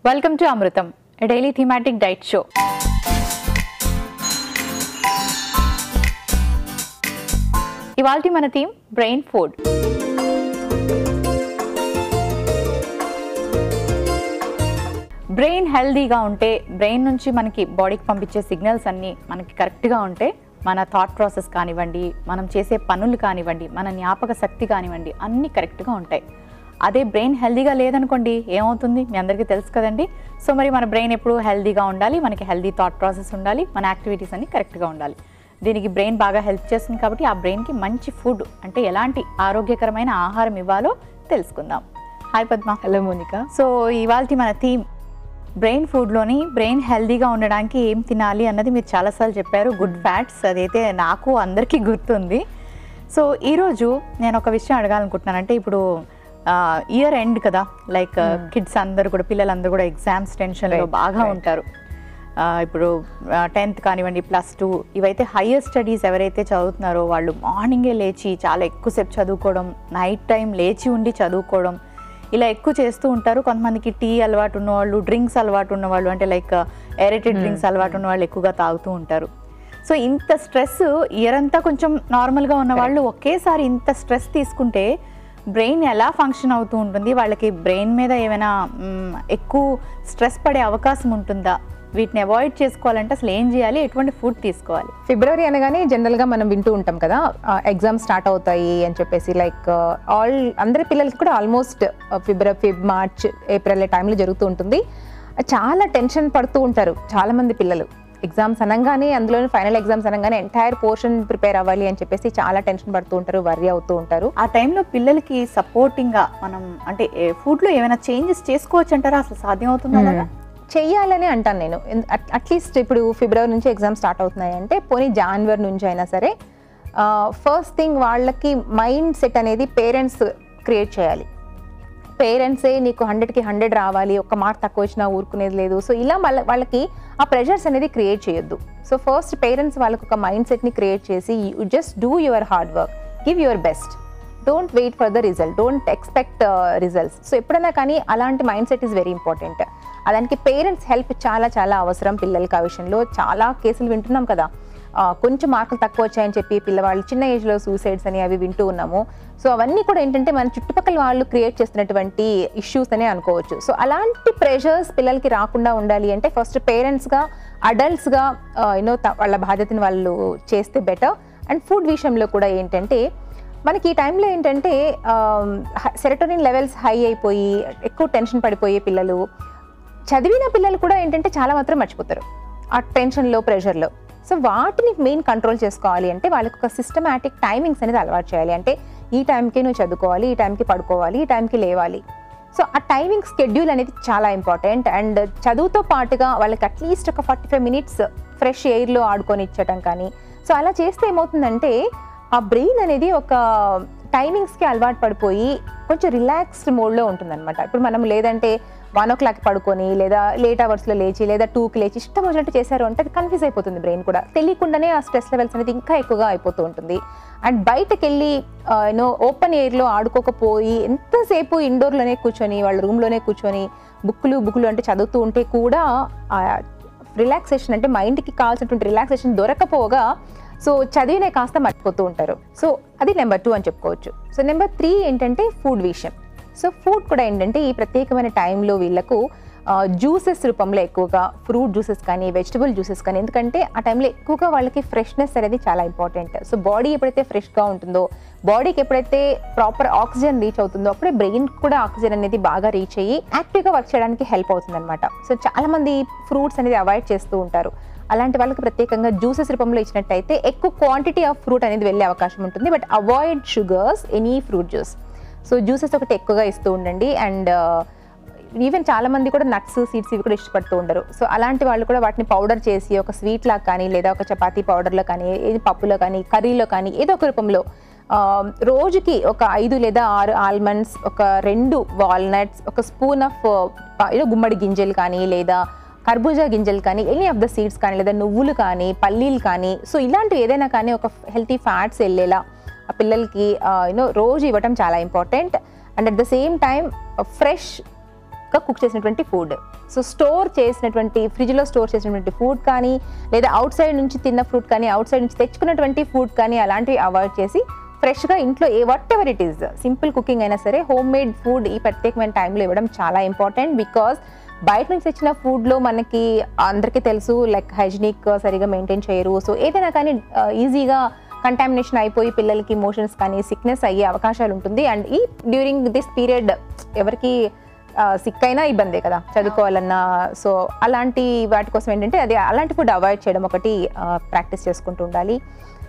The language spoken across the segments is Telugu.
Welcome to Amrutam, a daily thematic diet show. ఇవాల్టి మన థీమ్ బ్రెయిన్ ఫుడ్. బ్రెయిన్ హెల్దీగా ఉంటే, బ్రెయిన్ నుంచి మనకి బాడీకి పంపించే సిగ్నల్స్ అన్నీ మనకి కరెక్ట్గా ఉంటే మన థాట్ ప్రాసెస్ కానివ్వండి, మనం చేసే పనులు కానివ్వండి, మన జ్ఞాపక శక్తి కానివ్వండి అన్నీ కరెక్ట్గా ఉంటాయి. అదే బ్రెయిన్ హెల్దీగా లేదనుకోండి ఏమవుతుంది మీ అందరికీ తెలుసు కదండి. సో మరి మన బ్రెయిన్ ఎప్పుడు హెల్దీగా ఉండాలి, మనకి హెల్దీ థాట్ ప్రాసెస్ ఉండాలి, మన యాక్టివిటీస్ అన్నీ కరెక్ట్గా ఉండాలి. దీనికి బ్రెయిన్ బాగా హెల్ప్ చేస్తుంది కాబట్టి ఆ బ్రెయిన్కి మంచి ఫుడ్ అంటే ఎలాంటి ఆరోగ్యకరమైన ఆహారం ఇవ్వాలో తెలుసుకుందాం. Hi Padma. Hello Monica. So ఇవాల్టి మన థీమ్ బ్రెయిన్ ఫుడ్లోని బ్రెయిన్ హెల్దీగా ఉండడానికి ఏం తినాలి అన్నది మీరు చాలాసార్లు చెప్పారు. గుడ్ ఫ్యాట్స్ అదైతే నాకు అందరికీ గుర్తుంది. సో ఈరోజు నేను ఒక విషయం అడగాలనుకుంటున్నాను. అంటే ఇప్పుడు ఇయర్ ఎండ్ కదా, లైక్ కిడ్స్ అందరూ కూడా, పిల్లలందరూ కూడా ఎగ్జామ్స్ టెన్షన్లో బాగా ఉంటారు. ఇప్పుడు 10th కానివ్వండి, +2 ఇవైతే హయ్యర్ స్టడీస్ ఎవరైతే చదువుతున్నారో వాళ్ళు మార్నింగే లేచి చాలా ఎక్కువసేపు చదువుకోవడం, నైట్ టైం లేచి ఉండి చదువుకోవడం ఇలా ఎక్కువ చేస్తూ ఉంటారు. కొంతమందికి టీ అలవాటు ఉన్నవాళ్ళు, డ్రింక్స్ అలవాటు ఉన్నవాళ్ళు, అంటే లైక్ ఎరేటెడ్ డ్రింక్స్ అలవాటు ఉన్న వాళ్ళు ఎక్కువగా తాగుతూ ఉంటారు. సో ఇంత స్ట్రెస్ ఇయర్ అంతా కొంచెం నార్మల్గా ఉన్న వాళ్ళు ఒకేసారి ఇంత స్ట్రెస్ తీసుకుంటే బ్రెయిన్ ఎలా ఫంక్షన్ అవుతూ ఉంటుంది, వాళ్ళకి బ్రెయిన్ మీద ఏమైనా ఎక్కువ స్ట్రెస్ పడే అవకాశం ఉంటుందా, వీటిని అవాయిడ్ చేసుకోవాలంటే అసలు ఏం చేయాలి, ఎటువంటి ఫుడ్ తీసుకోవాలి? ఫిబ్రవరి అనగానే జనరల్గా మనం వింటూ ఉంటాం కదా, ఎగ్జామ్స్ స్టార్ట్ అవుతాయి అని చెప్పేసి. లైక్ అందరి పిల్లలకి కూడా ఆల్మోస్ట్ మార్చ్, ఏప్రిల్ టైంలో జరుగుతూ ఉంటుంది. చాలా టెన్షన్ పడుతూ ఉంటారు చాలామంది పిల్లలు. ఎగ్జామ్స్ అనగానే, అందులో ఫైనల్ ఎగ్జామ్స్ అనగానే ఎంటైర్ పోర్షన్ ప్రిపేర్ అవ్వాలి అని చెప్పేసి చాలా టెన్షన్ పడుతూ ఉంటారు, వర్రీ అవుతూ ఉంటారు. ఆ టైంలో పిల్లలకి సపోర్టింగ్గా మనం అంటే ఫుడ్లో ఏమైనా చేంజెస్ చేసుకోవచ్చు అంటారా? అసలు సాధ్యం అవుతుందా? చెయ్యాలని అంటాను నేను. అట్లీస్ట్ ఇప్పుడు ఫిబ్రవరి నుంచి ఎగ్జామ్ స్టార్ట్ అవుతున్నాయి అంటే పోనీ జనవరి నుంచి అయినా సరే ఫస్ట్ థింగ్ వాళ్ళకి మైండ్ సెట్ అనేది పేరెంట్స్ క్రియేట్ చేయాలి. పేరెంట్సే నీకు 100కి 100 రావాలి, ఒక్క మార్క్ తక్కువ వచ్చినా ఊరుకునేది లేదు. సో ఇలా వాళ్ళకి ఆ ప్రెషర్స్ అనేది క్రియేట్ చేయొద్దు. సో ఫస్ట్ పేరెంట్స్ వాళ్ళకి ఒక మైండ్ సెట్ని క్రియేట్ చేసి you just do your hard work, give your best, don't wait for the result, don't expect results. So ఎప్పుడైనా కానీ అలాంటి mind set is very important. దానికి పేరెంట్స్ హెల్ప్ చాలా చాలా అవసరం పిల్లలకి. ఆ విషయంలో చాలా కేసులు వింటున్నాం కదా, కొంచెం మార్కులు తక్కువ వచ్చాయని చెప్పి పిల్లవాళ్ళు చిన్న ఏజ్లో సూసైడ్స్ అని అవి వింటూ ఉన్నాము. సో అవన్నీ కూడా ఏంటంటే మన చుట్టుపక్కల వాళ్ళు క్రియేట్ చేస్తున్నటువంటి ఇష్యూస్ అనే అనుకోవచ్చు. సో అలాంటి ప్రెషర్స్ పిల్లలకి రాకుండా ఉండాలి అంటే ఫస్ట్ పేరెంట్స్గా, అడల్ట్స్గా వాళ్ళ బాధ్యతని వాళ్ళు చేస్తే బెటర్. అండ్ ఫుడ్ విషయంలో కూడా ఏంటంటే మనకి ఈ టైంలో ఏంటంటే సెరోటోనిన్ లెవెల్స్ హై అయిపోయి ఎక్కువ టెన్షన్ పడిపోయే పిల్లలు, చదివిన పిల్లలు కూడా ఏంటంటే చాలా మాత్రం మర్చిపోతారు ఆ టెన్షన్లో, ప్రెషర్లో. సో వాటిని మెయిన్ కంట్రోల్ చేసుకోవాలి అంటే వాళ్ళకి ఒక సిస్టమాటిక్ టైమింగ్స్ అనేది అలవాటు చేయాలి. అంటే ఈ టైంకి నువ్వు చదువుకోవాలి, ఈ టైంకి పడుకోవాలి, ఈ టైంకి లేవాలి. సో ఆ టైమింగ్ స్కెడ్యూల్ అనేది చాలా ఇంపార్టెంట్. అండ్ చదువుతో పాటుగా వాళ్ళకి అట్లీస్ట్ ఒక 45 minutes ఫ్రెష్ ఎయిర్లో ఆడుకొని ఇచ్చటం కానీ. సో అలా చేస్తే ఏమవుతుందంటే ఆ బ్రెయిన్ అనేది ఒక టైమింగ్స్కి అలవాటు పడిపోయి కొంచెం రిలాక్స్డ్ మోడ్లో ఉంటుందన్నమాట. ఇప్పుడు మనం లేదంటే 1 o'clock పడుకొని, లేదా లేట్ అవర్స్లో లేచి, లేదా 2కి లేచి ఇష్టం వచ్చినట్టు చేశారు అంటే అది కన్ఫ్యూజ్ అయిపోతుంది బ్రెయిన్ కూడా. తెలియకుండానే ఆ స్ట్రెస్ లెవెల్స్ అనేది ఇంకా ఎక్కువగా అయిపోతూ ఉంటుంది. అండ్ బయటకు వెళ్ళి ఓపెన్ ఎయిర్లో ఆడుకోకపోయి ఎంతసేపు ఇండోర్లోనే కూర్చొని, వాళ్ళ రూమ్లోనే కూర్చొని బుక్కులు అంటే చదువుతూ ఉంటే కూడా రిలాక్సేషన్ అంటే మైండ్కి కావాల్సినటువంటి రిలాక్సేషన్ దొరకపోగా సో చదివినే కాస్త మర్చిపోతూ ఉంటారు. సో అది నెంబర్ 2 అని చెప్పుకోవచ్చు. సో నెంబర్ 3 ఏంటంటే ఫుడ్ విషయం. సో ఫుడ్ కూడా ఏంటంటే ఈ ప్రత్యేకమైన టైంలో వీళ్ళకు జ్యూసెస్ రూపంలో ఎక్కువగా ఫ్రూట్ జ్యూసెస్ కానీ, వెజిటబుల్ జ్యూసెస్ కానీ, ఎందుకంటే ఆ టైంలో ఎక్కువగా వాళ్ళకి ఫ్రెష్నెస్ అనేది చాలా ఇంపార్టెంట్. సో బాడీ ఎప్పుడైతే ఫ్రెష్గా ఉంటుందో, బాడీకి ఎప్పుడైతే ప్రాపర్ ఆక్సిజన్ రీచ్ అవుతుందో అప్పుడే బ్రెయిన్ కూడా ఆక్సిజన్ అనేది బాగా రీచ్ అయ్యి యాక్టివ్గా వర్క్ చేయడానికి హెల్ప్ అవుతుంది అనమాట. సో చాలామంది ఫ్రూట్స్ అనేది అవాయిడ్ చేస్తూ ఉంటారు. అలాంటి వాళ్ళకి ప్రత్యేకంగా జ్యూసెస్ రూపంలో ఇచ్చినట్టయితే ఎక్కువ క్వాంటిటీ ఆఫ్ ఫ్రూట్ అనేది వెళ్ళే అవకాశం ఉంటుంది. But avoid sugars, any fruit juice. So juices ఒకటి ఎక్కువగా ఇస్తూ ఉండండి. అండ్ ఈవెన్ చాలామంది కూడా నట్స్, సీడ్స్ ఇవి కూడా ఇష్టపడుతూ ఉండరు. సో అలాంటి వాళ్ళు కూడా వాటిని పౌడర్ చేసి ఒక స్వీట్ లాగా కానీ, లేదా ఒక చపాతీ పౌడర్లో కానీ, పప్పులో కానీ, కర్రీలో కానీ ఏదో ఒక రూపంలో రోజుకి ఒక 5 లేదా 6 ఆల్మండ్స్, ఒక 2 వాల్నట్స్, ఒక స్పూన్ ఆఫ్ గుమ్మడి గింజలు కానీ, లేదా కర్బూజా గింజలు కానీ, ఎనీ ఆఫ్ ద సీడ్స్ కానీ, లేదా నువ్వులు కానీ, పల్లీలు కానీ, సో ఇలాంటివి ఏదైనా కానీ ఒక హెల్తీ ఫ్యాట్స్ వెళ్ళేలా ఆ పిల్లలకి రోజు ఇవ్వటం చాలా important. And at the same time fresh పక్క కుక్ చేసినటువంటి ఫుడ్. సో స్టోర్ చేసినటువంటి ఫ్రిడ్జ్లో స్టోర్ చేసినటువంటి ఫుడ్ కానీ లేదా అవుట్ సైడ్ నుంచి తిన్న ఫ్రూట్ కానీ అవుట్ సైడ్ నుంచి తెచ్చుకున్నటువంటి ఫుడ్ కానీ అలాంటివి అవాయిడ్ చేసి ఫ్రెష్గా ఇంట్లో what ever it is simple cooking అయినా సరే హోమ్ మేడ్ ఫుడ్ ఈ ప్రత్యేకమైన టైంలో ఇవ్వడం చాలా ఇంపార్టెంట్. బికాస్ బయట నుంచి తెచ్చిన ఫుడ్లో మనకి అందరికీ తెలుసు లైక్ హైజీనిక్ సరిగా మెయింటైన్ చేయరు. సో ఏదైనా కానీ ఈజీగా కంటామినేషన్ అయిపోయి పిల్లలకి మోషన్స్ కానీ సిక్నెస్ అయ్యే అవకాశాలు ఉంటుంది. అండ్ ఈ డ్యూరింగ్ దిస్ పీరియడ్ ఎవరికి సిక్ అయినా ఇబ్బందే కదా చదువుకోవాలన్నా. సో అలాంటి వాటి కోసం ఏంటంటే అది అలాంటి ఫుడ్ అవాయిడ్ చేయడం ఒకటి ప్రాక్టీస్ చేసుకుంటూ ఉండాలి.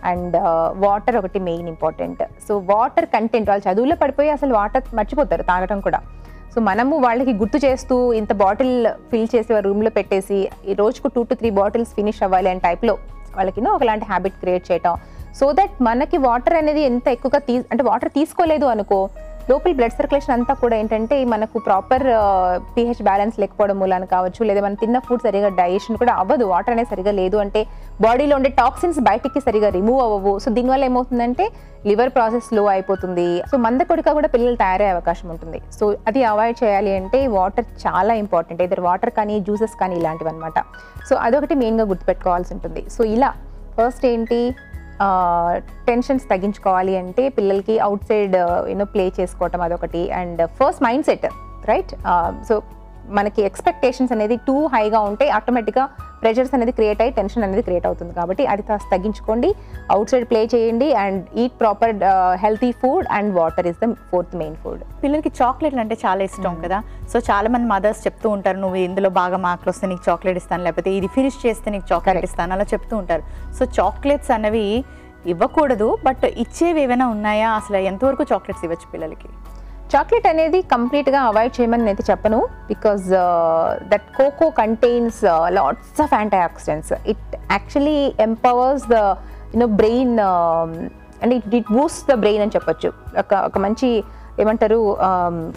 అండ్ వాటర్ ఒకటి main important. So water content వాళ్ళు చదువులో పడిపోయి అసలు వాటర్ మర్చిపోతారు తాగడం కూడా. సో మనము వాళ్ళకి గుర్తు చేస్తూ ఇంత బాటిల్ ఫిల్ చేసి రూమ్లో పెట్టేసి ఈ రోజుకు 2 to 3 బాటిల్స్ ఫినిష్ అవ్వాలి అనే టైప్లో వాళ్ళకి ఒకలాంటి హ్యాబిట్ క్రియేట్ చేయటం. సో దట్ మనకి వాటర్ అనేది ఎంత ఎక్కువగా అంటే వాటర్ తీసుకోలేదు అనుకో లోపల బ్లడ్ సర్క్యులేషన్ అంతా కూడా ఏంటంటే మనకు ప్రాపర్ pH బ్యాలెన్స్ లేకపోవడం మూలాన కావచ్చు, లేదా మనం తిన్న ఫుడ్ సరిగా డైజెషన్ కూడా అవ్వదు. వాటర్ అనేది సరిగా లేదు అంటే బాడీలో ఉండే టాక్సిన్స్ బయటికి సరిగా రిమూవ్ అవ్వవు. సో దీనివల్ల ఏమవుతుందంటే లివర్ ప్రాసెస్ స్లో అయిపోతుంది. సో మందకొడిగా కూడా పిల్లలు తయారయ్యే అవకాశం ఉంటుంది. సో అది అవాయిడ్ చేయాలి అంటే వాటర్ చాలా ఇంపార్టెంట్. ఇద్దరు వాటర్ కానీ జ్యూసెస్ కానీ ఇలాంటివి అనమాట. సో అదొకటి మెయిన్గా గుర్తుపెట్టుకోవాల్సి ఉంటుంది. సో ఇలా ఫస్ట్ ఏంటి టెన్షన్స్ తగ్గించుకోవాలి అంటే పిల్లలకి అవుట్ సైడ్ ప్లే చేసుకోవటం అదొకటి. And first mind set right. So మనకి ఎక్స్పెక్టేషన్స్ అనేది టూ హైగా ఉంటే ఆటోమేటిక్గా ప్రెషర్స్ అనేది క్రియేట్ అయ్యి టెన్షన్ అనేది క్రియేట్ అవుతుంది. కాబట్టి అది కాస్త తగ్గించుకోండి, అవుట్ సైడ్ ప్లే చేయండి and eat proper healthy food and water is the 4th main food. పిల్లలకి చాక్లెట్లు అంటే చాలా ఇష్టం కదా. సో చాలా మంది మదర్స్ చెప్తూ ఉంటారు నువ్వు ఇందులో బాగా మార్కులు వస్తే నీకు చాక్లెట్ ఇస్తాను, లేకపోతే ఇది ఫినిష్ చేస్తే నీకు చాక్లెట్ ఇస్తాను అలా చెప్తూ ఉంటారు. సో చాక్లెట్స్ అనేవి ఇవ్వకూడదు, బట్ ఇచ్చేవి ఏమైనా ఉన్నాయా? అసలు ఎంతవరకు చాక్లెట్స్ ఇవ్వచ్చు పిల్లలకి? చాక్లెట్ అనేది కంప్లీట్గా అవాయిడ్ చేయమని నేను చెప్పను. Because that cocoa contains lots of anti oxidants. It actually empowers the brain and it boost the brain అని చెప్పొచ్చు. ఒక మంచి ఏమంటారు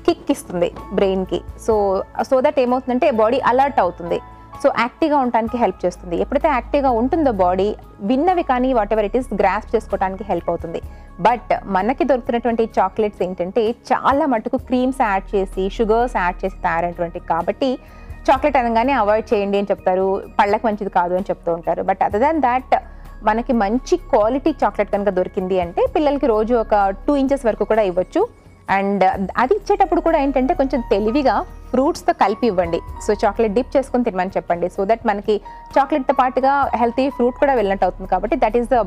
కిక్ ఇస్తుంది బ్రెయిన్కి. సో దట్ ఏమవుతుందంటే బాడీ అలర్ట్ అవుతుంది. సో యాక్టివ్గా ఉండడానికి హెల్ప్ చేస్తుంది. ఎప్పుడైతే యాక్టివ్గా ఉంటుందో బాడీ విన్నవి కానీ what ever it is grasp చేసుకోవడానికి హెల్ప్ అవుతుంది. బట్ మనకి దొరుకుతున్నటువంటి చాక్లెట్స్ ఏంటంటే చాలా మటుకు క్రీమ్స్ యాడ్ చేసి షుగర్స్ యాడ్ చేసి తయారైనటువంటి కాబట్టి చాక్లెట్ అనగానే అవాయిడ్ చేయండి అని చెప్తారు, పళ్ళకి మంచిది కాదు అని చెప్తూ ఉంటారు. బట్ అదర్ దాన్ దాట్ మనకి మంచి క్వాలిటీ చాక్లెట్ కనుక దొరికింది అంటే పిల్లలకి రోజు ఒక 2 inches వరకు కూడా ఇవ్వచ్చు. అండ్ అది ఇచ్చేటప్పుడు కూడా ఏంటంటే కొంచెం తెలివిగా ఫ్రూట్స్తో కలిపి ఇవ్వండి. సో చాక్లెట్ డిప్ చేసుకొని తినమని చెప్పండి. సో దట్ మనకి చాక్లెట్తో పాటుగా హెల్తీ ఫ్రూట్ కూడా వెళ్ళినట్టు అవుతుంది. కాబట్టి that is the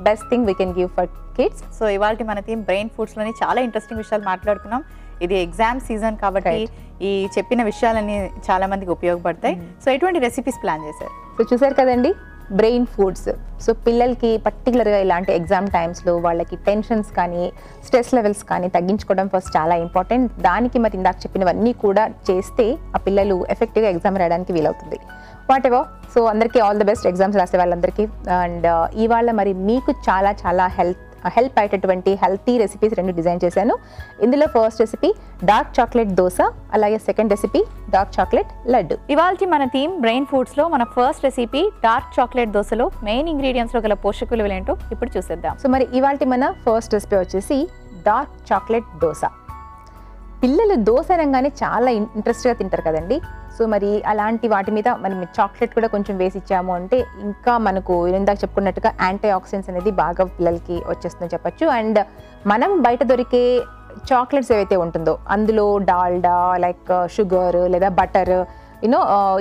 best thing we can give for kids. So ఇవాళ మన థీమ్ బ్రెయిన్ ఫుడ్స్లోని చాలా ఇంట్రెస్టింగ్ విషయాలు మాట్లాడుకున్నాం. ఇది ఎగ్జామ్ సీజన్ కాబట్టి ఈ చెప్పిన విషయాలన్నీ చాలా మందికి ఉపయోగపడతాయి. సో ఎటువంటి రెసిపీస్ ప్లాన్ చేశారు? సో చూసారు కదండి బ్రెయిన్ ఫుడ్స్. సో పిల్లలకి పర్టికులర్గా ఇలాంటి ఎగ్జామ్ టైమ్స్లో వాళ్ళకి టెన్షన్స్ కానీ స్ట్రెస్ లెవెల్స్ కానీ తగ్గించుకోవడం ఫస్ట్ చాలా ఇంపార్టెంట్. దానికి మరి ఇందాక చెప్పినవన్నీ కూడా చేస్తే ఆ పిల్లలు ఎఫెక్టివ్గా ఎగ్జామ్ రాయడానికి వీలవుతుంది. What ever. సో అందరికీ ఆల్ ద బెస్ట్ ఎగ్జామ్స్ రాసే వాళ్ళందరికీ. అండ్ ఇవాళ మరి మీకు చాలా చాలా హెల్ప్ అయ్యేటటువంటి హెల్తీ రెసిపీస్ 2 డిజైన్ చేశాను. ఇందులో first recipe dark chocolate dosa, అలాగే second recipe dark chocolate laddu. ఇవాళ మన థీమ్ బ్రెయిన్ ఫుడ్స్లో మన ఫస్ట్ రెసిపీ డార్క్ చాక్లెట్ దోశలో మెయిన్ ఇంగ్రీడియంట్స్లో గల పోషక విలువలు ఏంటో ఇప్పుడు చూసేద్దాం. సో మరి ఇవాళ మన ఫస్ట్ రెసిపీ వచ్చేసి డార్క్ చాక్లెట్ దోశ. పిల్లలు దోశ అనగానే చాలా ఇంట్రెస్ట్గా తింటారు కదండి. సో మరి అలాంటి వాటి మీద మనం చాక్లెట్ కూడా కొంచెం వేసి ఇచ్చాము అంటే ఇంకా మనకు ఇందాక చెప్పుకున్నట్టుగా యాంటీ ఆక్సిడెంట్స్ అనేది బాగా పిల్లలకి వచ్చేస్తుందని చెప్పొచ్చు. అండ్ మనం బయట దొరికే చాక్లెట్స్ ఏవైతే ఉంటుందో అందులో డాల్డా లైక్ షుగర్ లేదా బటర్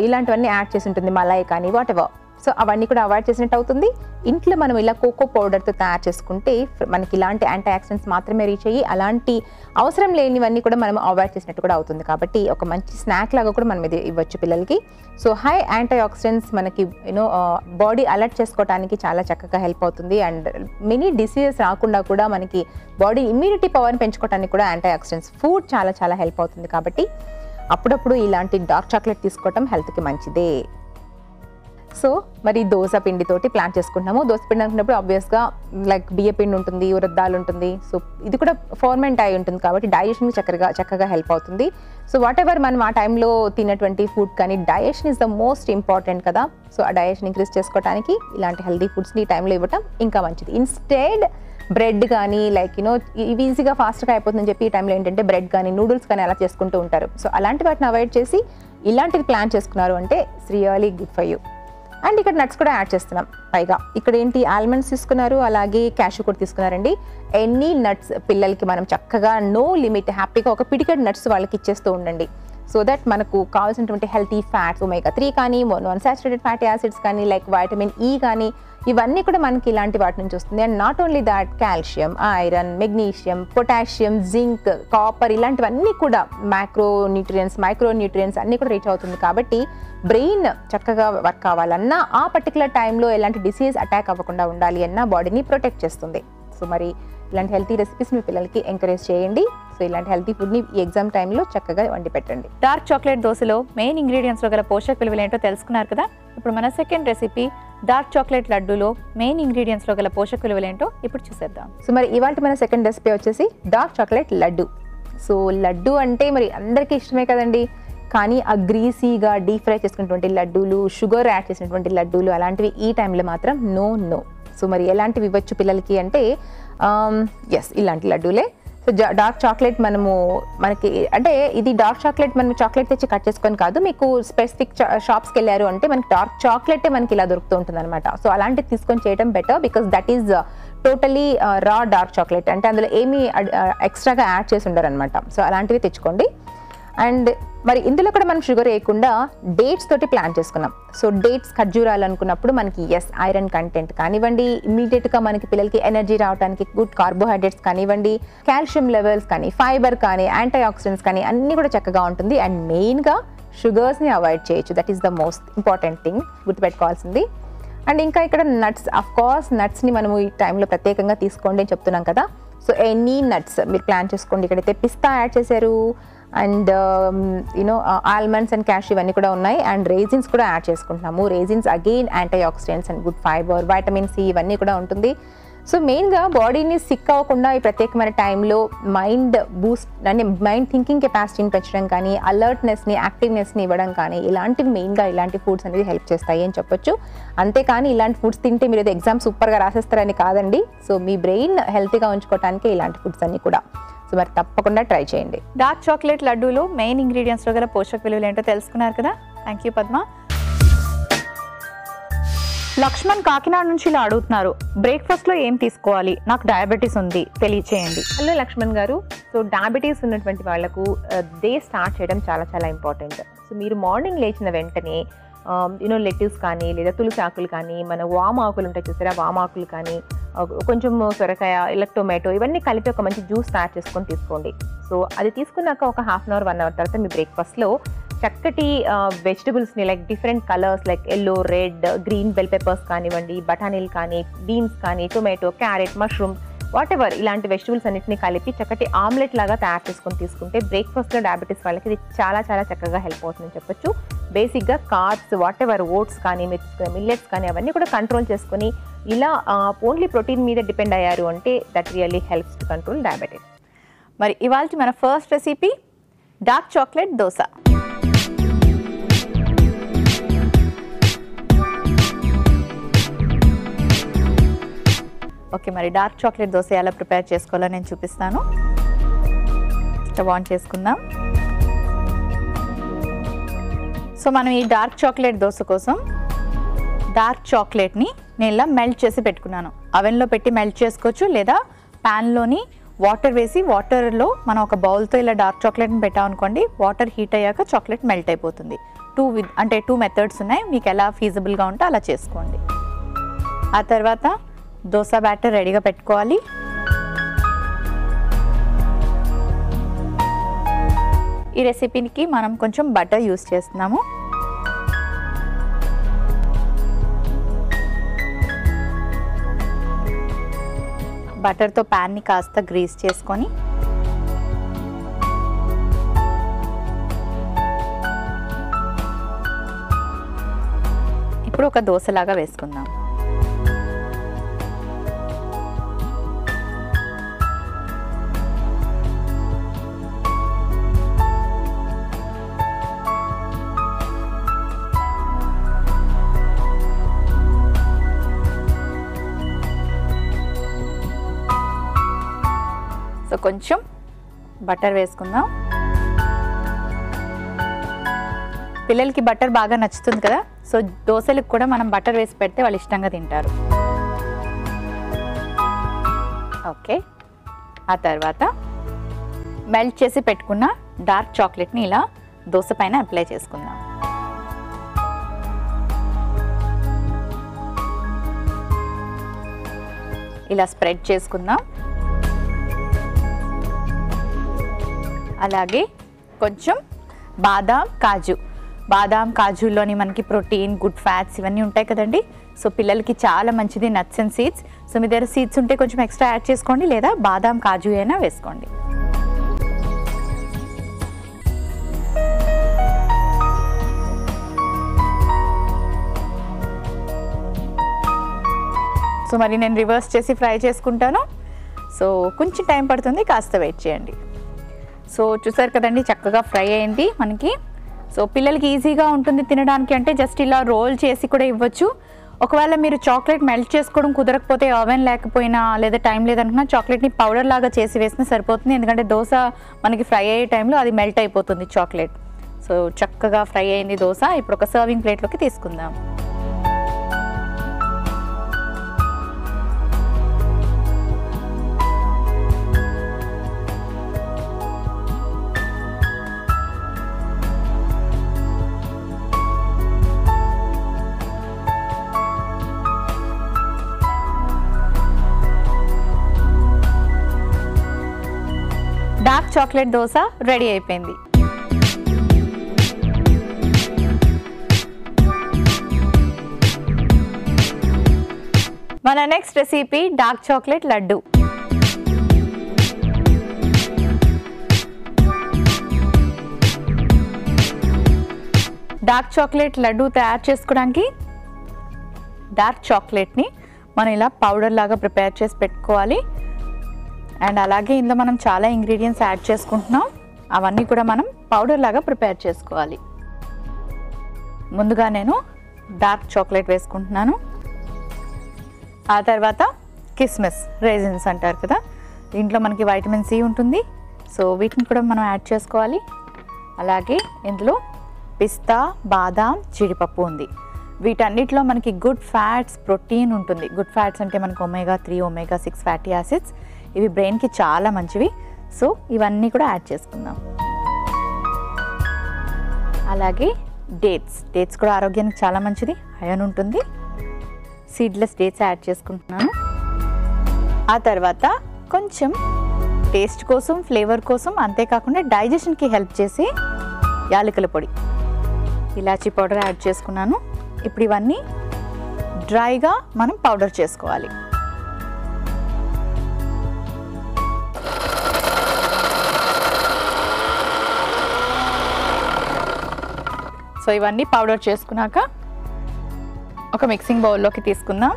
ఇలాంటివన్నీ యాడ్ చేసి ఉంటుంది, మలై కానీ వాట్ ఎవర్. సో అవన్నీ కూడా అవాయిడ్ చేసినట్టు అవుతుంది. ఇంట్లో మనం ఇలా కోకో పౌడర్తో తయారు చేసుకుంటే మనకి ఇలాంటి యాంటీ ఆక్సిడెంట్స్ మాత్రమే రీచ్ అయ్యి అలాంటి అవసరం లేనివన్నీ కూడా మనం అవాయిడ్ చేసినట్టు కూడా అవుతుంది. కాబట్టి ఒక మంచి స్నాక్ లాగా కూడా మనం ఇది ఇవ్వచ్చు పిల్లలకి. సో హై యాంటీ ఆక్సిడెంట్స్ మనకి బాడీ అలర్ట్ చేసుకోవడానికి చాలా చక్కగా హెల్ప్ అవుతుంది. అండ్ మెనీ డిసీజెస్ రాకుండా కూడా మనకి బాడీ ఇమ్యూనిటీ పవర్ని పెంచుకోవడానికి కూడా యాంటీ ఆక్సిడెంట్స్ ఫుడ్ చాలా చాలా హెల్ప్ అవుతుంది. కాబట్టి అప్పుడప్పుడు ఇలాంటి డార్క్ చాక్లెట్ తీసుకోవటం హెల్త్కి మంచిదే. సో మరి దోశ పిండితోటి ప్లాన్ చేసుకుంటున్నాము. దోశ పిండి అనుకున్నప్పుడు ఆబ్వియస్గా లైక్ బియ్య పిండి ఉంటుంది, ఉరద్దాలు ఉంటుంది. సో ఇది కూడా ఫార్మెంట్ అయి ఉంటుంది కాబట్టి డైజెషన్కి చక్కగా హెల్ప్ అవుతుంది. సో వాట్ ఎవర్ మనం ఆ టైంలో తిన్నటువంటి ఫుడ్ కానీ digestion is the most important కదా. సో ఆ డైజెషన్ ఇంక్రీజ్ చేసుకోవడానికి ఇలాంటి హెల్తీ ఫుడ్స్ని ఈ టైంలో ఇవ్వటం ఇంకా మంచిది. ఇన్స్టెడ్ బ్రెడ్ కానీ లైక్ ఇవి ఈజీగా ఫాస్ట్గా అయిపోతుందని చెప్పి ఈ టైంలో ఏంటంటే బ్రెడ్ కానీ నూడిల్స్ కానీ అలా చేసుకుంటూ ఉంటారు. సో అలాంటి వాటిని అవాయిడ్ చేసి ఇలాంటిది ప్లాన్ చేసుకున్నారు అంటే it's really good for you. And ఇక్కడ నట్స్ కూడా యాడ్ చేస్తున్నాం పైగా. ఇక్కడ ఏంటి ఆల్మండ్స్ తీసుకున్నారు, అలాగే క్యాషూ కూడా తీసుకున్నారండి. ఎనీ నట్స్ పిల్లలకి మనం చక్కగా నో లిమిట్ హ్యాపీగా ఒక పిడికెడ్ నట్స్ వాళ్ళకి ఇచ్చేస్తూ ఉండండి. సో దట్ మనకు కావాల్సినటువంటి హెల్తీ ఫ్యాట్స్ omega-3 కానీ non-saturated fatty acids కానీ లైక్ వైటమిన్ ఈ కానీ ఇవన్నీ కూడా మనకి ఇలాంటి వాటి నుంచి వస్తుంది. And not only that calcium, iron, magnesium, potassium, zinc, copper ఇలాంటివన్నీ కూడా మైక్రో న్యూట్రియంట్స్ అన్నీ కూడా రీచ్ అవుతుంది. కాబట్టి బ్రెయిన్ చక్కగా వర్క్ కావాలన్నా ఆ పర్టికులర్ టైంలో ఎలాంటి డిసీజ్ అటాక్ అవ్వకుండా ఉండాలి అన్నా బాడీని ప్రొటెక్ట్ చేస్తుంది. సో మరి ఇలాంటి హెల్తీ రెసిపీస్ మీ పిల్లలకి ఎంకరేజ్ చేయండి. సో ఇలాంటి హెల్తీ ఫుడ్ని ఈ ఎగ్జామ్ టైంలో చక్కగా వండి పెట్టండి. డార్క్ చాక్లెట్ దోశలో మెయిన్ ఇంగ్రీడియంట్స్లో గల పోషక విలువలు ఏంటో తెలుసుకున్నారు కదా. ఇప్పుడు మన సెకండ్ రెసిపీ డార్క్ చాక్లెట్ లడ్డూలో మెయిన్ ఇంగ్రీడియంట్స్లో గల పోషక విలువలు ఏంటో ఇప్పుడు చూసేద్దాం. సో మరి ఇవాళ మన సెకండ్ రెసిపీ వచ్చేసి dark chocolate laddu. So laddu అంటే మరి అందరికీ ఇష్టమే కదండి. కానీ ఆ గ్రీసీగా డీప్ ఫ్రై చేసుకున్నటువంటి లడ్డూలు, షుగర్ యాడ్ చేసినటువంటి లడ్డూలు అలాంటివి ఈ టైంలో మాత్రం నో. సో మరి ఎలాంటివి ఇవ్వచ్చు పిల్లలకి అంటే ఇలాంటి లడ్డూలే. సో డార్క్ చాక్లెట్ మనకి అంటే ఇది డార్క్ చాక్లెట్ మనం చాక్లెట్ తెచ్చి కట్ చేసుకొని కాదు, మీకు స్పెసిఫిక్ షాప్స్కి వెళ్ళారు అంటే మనకి డార్క్ చాక్లెటే మనకి ఇలా దొరుకుతూ ఉంటుంది అనమాట. సో అలాంటివి తీసుకొని చేయడం better because that is totally రా డార్క్ చాక్లెట్, అంటే అందులో ఏమీ ఎక్స్ట్రాగా యాడ్ చేసి ఉండరు అనమాట. సో అలాంటివి తెచ్చుకోండి. అండ్ మరి ఇందులో కూడా మనం షుగర్ వేయకుండా డేట్స్ తోటి ప్లాన్ చేసుకున్నాం. సో డేట్స్ ఖర్జూరాలు అనుకున్నప్పుడు మనకి ఐరన్ కంటెంట్ కానివ్వండి, ఇమీడియట్గా మనకి పిల్లలకి ఎనర్జీ రావడానికి గుడ్ కార్బోహైడ్రేట్స్ కానివ్వండి, కాల్షియం లెవెల్స్ కానీ, ఫైబర్ కానీ, యాంటీ ఆక్సిడెంట్స్ కానీ అన్నీ కూడా చక్కగా ఉంటుంది. అండ్ మెయిన్గా షుగర్స్ని అవాయిడ్ చేయొచ్చు. That is the most important thing గుర్తుపెట్టుకోవాల్సింది. అండ్ ఇంకా ఇక్కడ నట్స్, అఫ్ కోర్స్ నట్స్ని మనము ఈ టైంలో ప్రత్యేకంగా తీసుకోండి అని చెప్తున్నాం కదా. సో ఎనీ నట్స్ మీరు ప్లాన్ చేసుకోండి. ఇక్కడైతే పిస్తా యాడ్ చేశారు, అండ్ ఆల్మండ్స్ అండ్ క్యాష్ ఇవన్నీ కూడా ఉన్నాయి. అండ్ రేజిన్స్ కూడా యాడ్ చేసుకుంటున్నాము. Raisins again anti oxidants and good fibre, vitamin C ఇవన్నీ కూడా ఉంటుంది. సో మెయిన్గా బాడీని సిక్ అవ్వకుండా ఈ ప్రత్యేకమైన టైంలో మైండ్ బూస్ట్ అంటే మైండ్ థింకింగ్ కెపాసిటీని పెంచడం కానీ, అలర్ట్నెస్ని, యాక్టివ్నెస్ని ఇవ్వడం కానీ ఇలాంటివి మెయిన్గా ఇలాంటి ఫుడ్స్ అనేది హెల్ప్ చేస్తాయి అని చెప్పొచ్చు. అంతేకాని ఇలాంటి ఫుడ్స్ తింటే మీరు ఎగ్జామ్ సూపర్గా రాసేస్తారని కాదండి. సో మీ బ్రెయిన్ హెల్తీగా ఉంచుకోవడానికి ఇలాంటి ఫుడ్స్ అన్నీ కూడా. సో మరి తప్పకుండా ట్రై చేయండి. డార్క్ చాక్లెట్ లడ్డూలో మెయిన్ ఇంగ్రీడియంట్స్లో గల పోషక విలువలు ఏంటో తెలుసుకున్నారు కదా. Thank you Padma. లక్ష్మణ్ కాకినాడ నుంచి ఇలా అడుగుతున్నారు, బ్రేక్ఫాస్ట్లో ఏం తీసుకోవాలి, నాకు డయాబెటీస్ ఉంది, తెలియచేయండి. హలో లక్ష్మణ్ గారు. సో డయాబెటీస్ ఉన్నటువంటి వాళ్ళకు డే స్టార్ట్ చేయడం చాలా చాలా ఇంపార్టెంట్. సో మీరు మార్నింగ్ లేచిన వెంటనే లెట్యూస్ కానీ లేదా తులసి ఆకులు కానీ, మన వామ్ ఆకులు ఉంటాయి చూసారా, వామ్ ఆకులు కానీ, కొంచెం సొరకాయ, ఇలా టొమాటో ఇవన్నీ కలిపి ఒక మంచి జ్యూస్ తయారు చేసుకొని తీసుకోండి. సో అది తీసుకున్నాక ఒక హాఫ్ అన్ అవర్ 1 అవర్ తర్వాత మీ బ్రేక్ఫాస్ట్లో చక్కటి వెజిటబుల్స్ని like different colours like yellow, red, green bell peppers కానివ్వండి, బఠానీలు కానీ, బీన్స్ కానీ, tomato, carrot, mushroom whatever ఇలాంటి వెజిటబుల్స్ అన్నింటినీ కలిపి చక్కటి ఆమ్లెట్ లాగా తయారు చేసుకొని తీసుకుంటే బ్రేక్ఫాస్ట్లో డయాబెటీస్ వాళ్ళకి ఇది చాలా చాలా చక్కగా హెల్ప్ అవుతుందని చెప్పొచ్చు. బేసిక్గా కార్బ్స్ వాట్ ఎవర్ ఓట్స్ కానీ, మిల్లెట్స్ కానీ అవన్నీ కూడా కంట్రోల్ చేసుకొని ఇలా ఓన్లీ ప్రోటీన్ మీద డిపెండ్ అయ్యారు అంటే that really helps to control diabetes. మరి ఇవాళ మన first recipe dark chocolate dosa. Okay, మరి డార్క్ చాక్లెట్ దోశ ఎలా ప్రిపేర్ చేసుకోవాలో నేను చూపిస్తాను. స్టవ్ ఆన్ చేసుకుందాం. సో మనం ఈ డార్క్ చాక్లెట్ దోశ కోసం డార్క్ చాక్లెట్ని నేను ఇలా మెల్ట్ చేసి పెట్టుకున్నాను. అవెన్లో పెట్టి మెల్ట్ చేసుకోవచ్చు, లేదా ప్యాన్లోని వాటర్ వేసి వాటర్లో మనం ఒక బౌల్తో ఇలా డార్క్ చాక్లెట్ని పెట్టామనుకోండి, వాటర్ హీట్ అయ్యాక చాక్లెట్ మెల్ట్ అయిపోతుంది. టూ మెథడ్స్ ఉన్నాయి, మీకు ఎలా ఫీజిబుల్గా ఉంటే అలా చేసుకోండి. ఆ తర్వాత దోశ బ్యాటర్ రెడీగా పెట్టుకోవాలి. ఈ రెసిపీకి మనం కొంచెం బటర్ యూస్ చేస్తున్నాము. బటర్తో ప్యాన్ని కాస్త గ్రీస్ చేసుకొని ఇప్పుడు ఒక దోశలాగా వేసుకుందాం. కొంచెం బటర్ వేసుకుందాం. పిల్లలకి బటర్ బాగా నచ్చుతుంది కదా, సో దోశలకు కూడా మనం బటర్ వేసి పెడితే వాళ్ళు ఇష్టంగా తింటారు. ఓకే, ఆ తర్వాత మెల్ట్ చేసి పెట్టుకున్న డార్క్ చాక్లెట్ని ఇలా దోశ పైన అప్లై చేసుకుందాం. ఇలా స్ప్రెడ్ చేసుకుందాం. అలాగే కొంచెం బాదాం కాజుల్లోని మనకి ప్రోటీన్, గుడ్ ఫ్యాట్స్ ఇవన్నీ ఉంటాయి కదండి. సో పిల్లలకి చాలా మంచిది నట్స్ అండ్ సీడ్స్. సో మీ దగ్గర సీడ్స్ ఉంటే కొంచెం ఎక్స్ట్రా యాడ్ చేసుకోండి, లేదా బాదాం కాజు అయినా వేసుకోండి. సో మరి నేను రివర్స్ చేసి ఫ్రై చేసుకుంటాను. సో కొంచెం టైం పడుతుంది, కాస్త వెయిట్ చేయండి. సో చూసారు కదండి, చక్కగా ఫ్రై అయింది మనకి. సో పిల్లలకి ఈజీగా ఉంటుంది తినడానికి, అంటే జస్ట్ ఇలా రోల్ చేసి కూడా ఇవ్వచ్చు. ఒకవేళ మీరు చాక్లెట్ మెల్ట్ చేసుకోవడం కుదరకపోతే, ఓవెన్ లేకపోయినా లేదా టైం లేదనుకున్నా చాక్లెట్ని పౌడర్ లాగా చేసి వేసినా సరిపోతుంది. ఎందుకంటే దోశ మనకి ఫ్రై అయ్యే టైంలో అది మెల్ట్ అయిపోతుంది చాక్లెట్. సో చక్కగా ఫ్రై అయింది దోశ. ఇప్పుడు ఒక సర్వింగ్ ప్లేట్లోకి తీసుకుందాం. డార్క్ చాక్లెట్ దోశ రెడీ అయిపోయింది. మన next recipe dark chocolate laddu. Dark chocolate laddu తయారు చేసుకోవడానికి డార్క్ చాక్లెట్ని మనం ఇలా పౌడర్ లాగా ప్రిపేర్ చేసి పెట్టుకోవాలి. అండ్ అలాగే ఇందులో మనం చాలా ఇంగ్రీడియంట్స్ యాడ్ చేసుకుంటున్నాం, అవన్నీ కూడా మనం పౌడర్ లాగా ప్రిపేర్ చేసుకోవాలి. ముందుగా నేను డార్క్ చాక్లెట్ వేసుకుంటున్నాను. ఆ తర్వాత కిస్మిస్, రైజిన్స్ అంటారు కదా, దీంట్లో మనకి వైటమిన్ సి ఉంటుంది. సో వీటిని కూడా మనం యాడ్ చేసుకోవాలి. అలాగే ఇందులో పిస్తా, బాదాం, జీడిపప్పు ఉంది. వీటన్నిటిలో మనకి గుడ్ ఫ్యాట్స్, ప్రోటీన్ ఉంటుంది. గుడ్ ఫ్యాట్స్ అంటే మనకి omega-3, omega-6 ఫ్యాటీ యాసిడ్స్, ఇవి బ్రెయిన్కి చాలా మంచివి. సో ఇవన్నీ కూడా యాడ్ చేసుకుందాం. అలాగే డేట్స్ కూడా ఆరోగ్యానికి చాలా మంచిది, ఐరన్ ఉంటుంది. సీడ్లెస్ డేట్స్ యాడ్ చేసుకుంటున్నాను. ఆ తర్వాత కొంచెం టేస్ట్ కోసం, ఫ్లేవర్ కోసం, అంతేకాకుండా డైజెషన్కి హెల్ప్ చేసే యాలకుల పొడి, ఇలాచీ పౌడర్ యాడ్ చేసుకున్నాను. ఇప్పుడు ఇవన్నీ డ్రైగా మనం పౌడర్ చేసుకోవాలి. సో ఇవన్నీ పౌడర్ చేసుకున్నాక ఒక మిక్సింగ్ బౌల్లోకి తీసుకుందాం.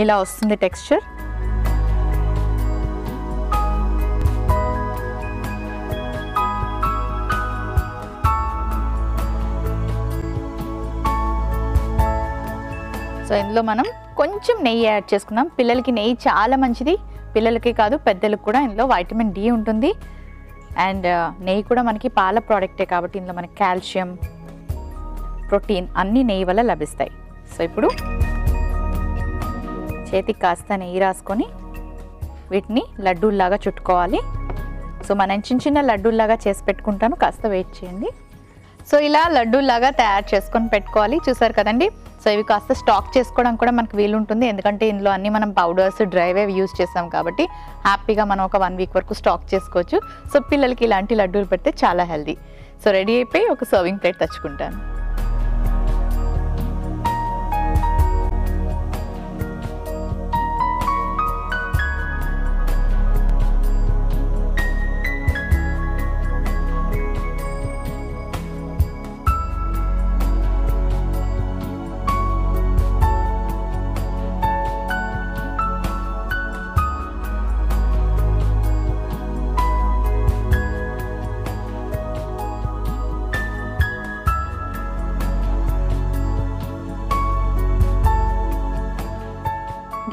ఇలా వస్తుంది టెక్స్చర్. సో ఇందులో మనం కొంచెం నెయ్యి యాడ్ చేసుకుందాం. పిల్లలకి నెయ్యి చాలా మంచిది, పిల్లలకి కాదు పెద్దలకు కూడా. ఇందులో వైటమిన్ డి ఉంటుంది. అండ్ నెయ్యి కూడా మనకి పాల ప్రోడక్టే కాబట్టి ఇందులో మనకి కాల్షియం, ప్రోటీన్ అన్నీ నెయ్యి వల్ల లభిస్తాయి. సో ఇప్పుడు చేతికి కాస్త నెయ్యి రాసుకొని వీటిని లడ్డూల్లాగా చుట్టుకోవాలి. సో మనం చిన్న లడ్డూల్లాగా చేసి పెట్టుకుంటాను, కాస్త వెయిట్ చేయండి. సో ఇలా లడ్డూల్లాగా తయారు చేసుకొని పెట్టుకోవాలి. చూసారు కదండి. సో ఇవి కాస్త స్టాక్ చేసుకోవడానికి కూడా మనకు వీలు ఉంటుంది, ఎందుకంటే ఇందులో అన్ని మనం పౌడర్స్, డ్రైవే యూజ్ చేస్తాం కాబట్టి హ్యాపీగా మనం ఒక 1 వీక్ వరకు స్టాక్ చేసుకోవచ్చు. సో పిల్లలకి ఇలాంటి లడ్డూలు పెడితే చాలా హెల్దీ. సో రెడీ అయిపోయి ఒక సర్వింగ్ ప్లేట్ తెచ్చుకుంటాను.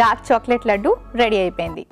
డార్క్ చాక్లెట్ లడ్డు రెడీ అయిపోయింది.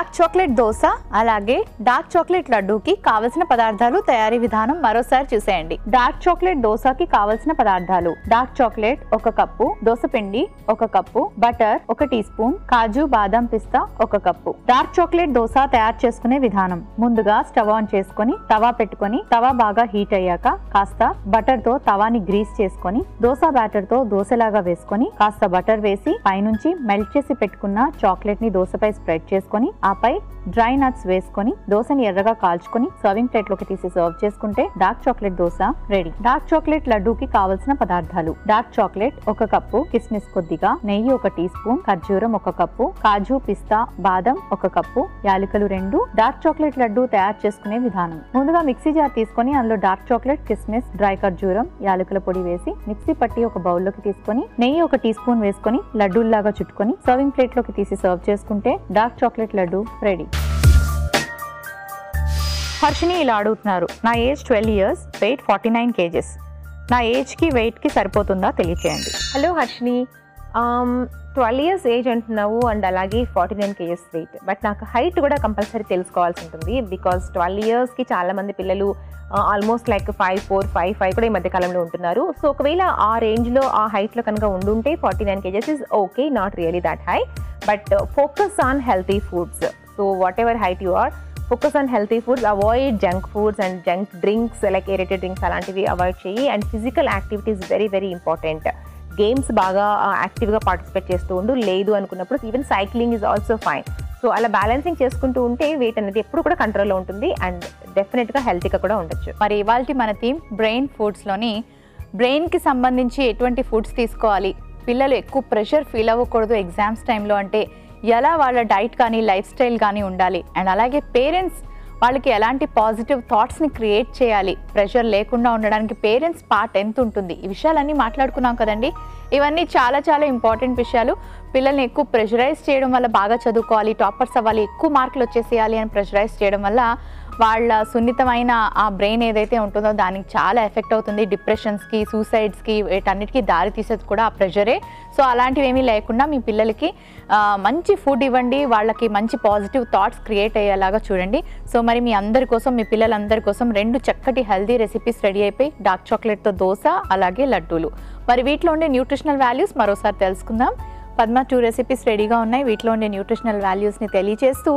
డార్క్ చాక్లెట్ దోశ అలాగే డార్క్ చాక్లెట్ లడ్డూకి కావలసిన పదార్థాలు, తయారీ విధానం మరోసారి చూసేయండి. డార్క్ చాక్లెట్ దోశకి కావలసిన పదార్థాలు: డార్క్ చాక్లెట్ 1 కప్పు, దోస పిండి 1 కప్పు, బటర్ 1 టీ స్పూన్, కాజు బాదం పిస్తా 1 కప్పు. డార్క్ చాక్లెట్ దోశ తయారు చేసుకునే విధానం: ముందుగా స్టవ్ ఆన్ చేసుకొని తవా పెట్టుకొని తవా బాగా హీట్ అయ్యాక కాస్త బటర్ తో తవాని గ్రీస్ చేసుకొని దోశ బ్యాటర్ తో దోశలాగా వేసుకొని కాస్త బటర్ వేసి పైనుంచి మెల్ట్ చేసి పెట్టుకున్న చాక్లెట్ ని దోశపై స్ప్రెడ్ చేసుకొని ఆపై డ్రై నట్స్ వేసుకొని దోశని ఎర్రగా కాల్చుకొని సర్వింగ్ ప్లేట్ లోకి తీసి సర్వ్ చేసుకుంటే dark chocolate dosa ready. Dark chocolate లడ్డూకి కావలసిన పదార్థాలు: డార్క్ చాక్లెట్ 1 కప్పు, కిస్మిస్ కొద్దిగా, నెయ్యి 1 టీ స్పూన్, ఖర్జూరం 1 కప్పు, కాజు పిస్తా బాదం 1 కప్పు, యాలకులు 2. డార్క్ చాక్లెట్ లడ్డు తయారు చేసుకునే విధానం: ముందుగా మిక్సీ జార్ తీసుకొని అందులో డార్క్ చాక్లెట్, కిస్మిస్, డ్రై ఖర్జూరం, యాలకుల పొడి వేసి మిక్సీ పట్టి ఒక బౌల్ లోకి తీసుకొని నెయ్యి 1 టీ స్పూన్ వేసుకొని లడ్డూల్లాగా చుట్టుకొని సర్వింగ్ ప్లేట్ లోకి తీసి సర్వ్ చేసుకుంటే dark chocolate laddu ready. Harshini ఇలా అడుగుతున్నారు, నా ఏజ్ 12 years, వెయిట్ 49 kgs. నా ఏజ్కి వెయిట్కి సరిపోతుందా తెలియచేయండి. హలో హర్షిని, 12 years ఏజ్ అంటున్నావు అండ్ అలాగే 49 kgs వెయిట్. బట్ నాకు హైట్ కూడా కంపల్సరీ తెలుసుకోవాల్సి ఉంటుంది. బికాస్ 12 yearsకి చాలా మంది పిల్లలు ఆల్మోస్ట్ లైక్ 5'4", 5'5" కూడా ఈ మధ్య కాలంలో ఉంటున్నారు. సో ఒకవేళ ఆ రేంజ్లో ఆ హైట్లో కనుక ఉండుంటే 49 kgs is okay, not really that high. But focus on healthy foods. So whatever height you are, focus on healthy foods, avoid junk foods and junk drinks like aerated drinks అలాంటివి అవాయిడ్ చేయి. And physical activities very very important. Games బాగా యాక్టివ్గా పార్టిసిపేట్ చేస్తూ ఉండు. లేదు అనుకున్నప్పుడు even cycling is also fine. So అలా బ్యాలెన్సింగ్ చేసుకుంటూ ఉంటే వెయిట్ అనేది ఎప్పుడు కూడా కంట్రోల్లో ఉంటుంది అండ్ డెఫినెట్గా హెల్తీగా కూడా ఉండొచ్చు. మరి ఇవాళ మన థీమ్ బ్రెయిన్ ఫుడ్స్లోని బ్రెయిన్కి సంబంధించి ఎటువంటి ఫుడ్స్ తీసుకోవాలి, పిల్లలు ఎక్కువ ప్రెషర్ ఫీల్ అవ్వకూడదు ఎగ్జామ్స్ టైంలో అంటే ఎలా వాళ్ళ డైట్ కానీ లైఫ్ స్టైల్ కానీ ఉండాలి, అండ్ అలాగే పేరెంట్స్ వాళ్ళకి ఎలాంటి పాజిటివ్ థాట్స్ని క్రియేట్ చేయాలి, ప్రెషర్ లేకుండా ఉండడానికి పేరెంట్స్ పార్ట్ ఎంత ఉంటుంది, ఈ విషయాలన్నీ మాట్లాడుకున్నాం కదండి. ఇవన్నీ చాలా చాలా ఇంపార్టెంట్ విషయాలు. పిల్లల్ని ఎక్కువ ప్రెషరైజ్ చేయడం వల్ల బాగా చదువుకోవాలి, టాపర్స్ అవ్వాలి, ఎక్కువ మార్కులు వచ్చేసేయాలి అని ప్రెషరైజ్ చేయడం వల్ల వాళ్ళ సున్నితమైన ఆ బ్రెయిన్ ఏదైతే ఉంటుందో దానికి చాలా ఎఫెక్ట్ అవుతుంది. డిప్రెషన్స్కి, సూసైడ్స్కి, వీటన్నిటికీ దారి తీసేది కూడా ఆ ప్రెషరే. సో అలాంటివి ఏమీ లేకుండా మీ పిల్లలకి మంచి ఫుడ్ ఇవ్వండి, వాళ్ళకి మంచి పాజిటివ్ థాట్స్ క్రియేట్ అయ్యేలాగా చూడండి. సో మరి మీ అందరి కోసం, మీ పిల్లలందరి కోసం 2 చక్కటి హెల్దీ రెసిపీస్ రెడీ అయిపోయి, డార్క్ చాక్లెట్తో దోశ అలాగే లడ్డూలు. మరి వీటిలో ఉండే న్యూట్రిషనల్ వాల్యూస్ మరోసారి తెలుసుకుందాం. పద్మ 2 రెసిపీస్ రెడీగా ఉన్నాయి. వీటిలో ఉండే న్యూట్రిషనల్ వాల్యూస్ని తెలియజేస్తూ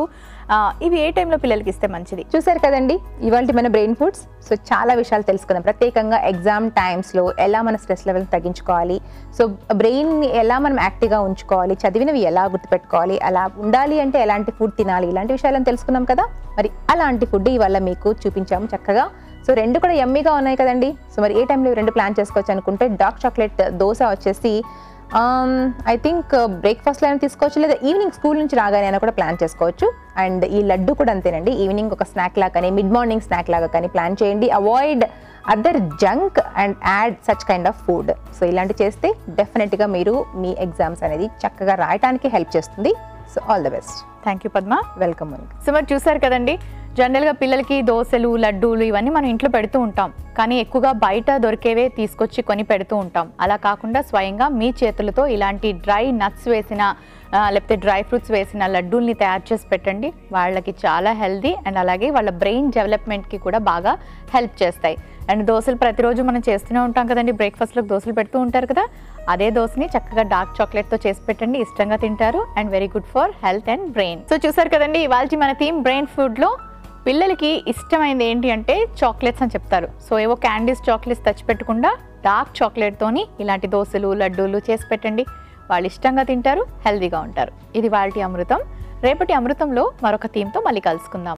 ఇవి ఏ టైంలో పిల్లలకి ఇస్తే మంచిది. చూసారు కదండి ఇవాళ మన బ్రెయిన్ ఫుడ్స్. సో చాలా విషయాలు తెలుసుకుందాం. ప్రత్యేకంగా ఎగ్జామ్ టైమ్స్లో ఎలా మన స్ట్రెస్ లెవెల్ తగ్గించుకోవాలి, సో బ్రెయిన్ని ఎలా మనం యాక్టివ్గా ఉంచుకోవాలి, చదివినవి ఎలా గుర్తుపెట్టుకోవాలి, అలా ఉండాలి అంటే ఎలాంటి ఫుడ్ తినాలి, ఇలాంటి విషయాలను తెలుసుకున్నాం కదా. మరి అలాంటి ఫుడ్ ఇవాళ మీకు చూపించాము చక్కగా. సో 2 కూడా యమ్మీగా ఉన్నాయి కదండి. సో మరి ఏ టైంలో 2 ప్లాన్ చేసుకోవచ్చు అనుకుంటే డార్క్ చాక్లెట్ దోశ వచ్చేసి ఐ థింక్ బ్రేక్ఫాస్ట్లో అయినా తీసుకోవచ్చు, లేదా ఈవినింగ్ స్కూల్ నుంచి రాగానే అయినా కూడా ప్లాన్ చేసుకోవచ్చు. అండ్ ఈ లడ్డు కూడా అంతేనండి, ఈవినింగ్ ఒక స్నాక్ లాగా కానీ మిడ్ మార్నింగ్ స్నాక్ లాగా కానీ ప్లాన్ చేయండి. Avoid other junk and add such kind of food. So ఇలాంటి చేస్తే డెఫినెట్గా మీరు మీ ఎగ్జామ్స్ అనేది చక్కగా రాయడానికి హెల్ప్ చేస్తుంది. So all the best. Thank you Padma. Welcome. So మరి చూసారు కదండి, జనరల్గా పిల్లలకి దోశలు, లడ్డూలు ఇవన్నీ మనం ఇంట్లో పెడుతూ ఉంటాం, కానీ ఎక్కువగా బయట దొరికేవే తీసుకొచ్చి కొని పెడుతూ ఉంటాం. అలా కాకుండా స్వయంగా మీ చేతులతో ఇలాంటి డ్రై నట్స్ వేసిన లేకపోతే డ్రై ఫ్రూట్స్ వేసిన లడ్డూల్ని తయారు చేసి పెట్టండి. వాళ్ళకి చాలా హెల్దీ అండ్ అలాగే వాళ్ళ బ్రెయిన్ డెవలప్మెంట్కి కూడా బాగా హెల్ప్ చేస్తాయి. అండ్ దోశలు ప్రతిరోజు మనం చేస్తూనే ఉంటాం కదండి, బ్రేక్ఫాస్ట్లోకి దోశలు పెడుతూ ఉంటారు కదా, అదే దోశని చక్కగా డార్క్ చాక్లెట్తో చేసి పెట్టండి, ఇష్టంగా తింటారు and very good for health and brain. So చూసారు కదండి ఇవాళ మన థీమ్ బ్రెయిన్ ఫుడ్లో పిల్లలకి ఇష్టమైనది ఏంటి అంటే చాక్లెట్స్ అని చెప్తారు. సో ఏవో క్యాండీస్, చాక్లెట్స్ తెచ్చిపెట్టకుండా డార్క్ చాక్లెట్తోని ఇలాంటి దోశలు, లడ్డూలు చేసి పెట్టండి. వాళ్ళు ఇష్టంగా తింటారు, హెల్తీగా ఉంటారు. ఇది వాళ్ళ అమృతం. రేపటి అమృతంలో మరొక థీమ్తో మళ్ళీ కలుసుకుందాం.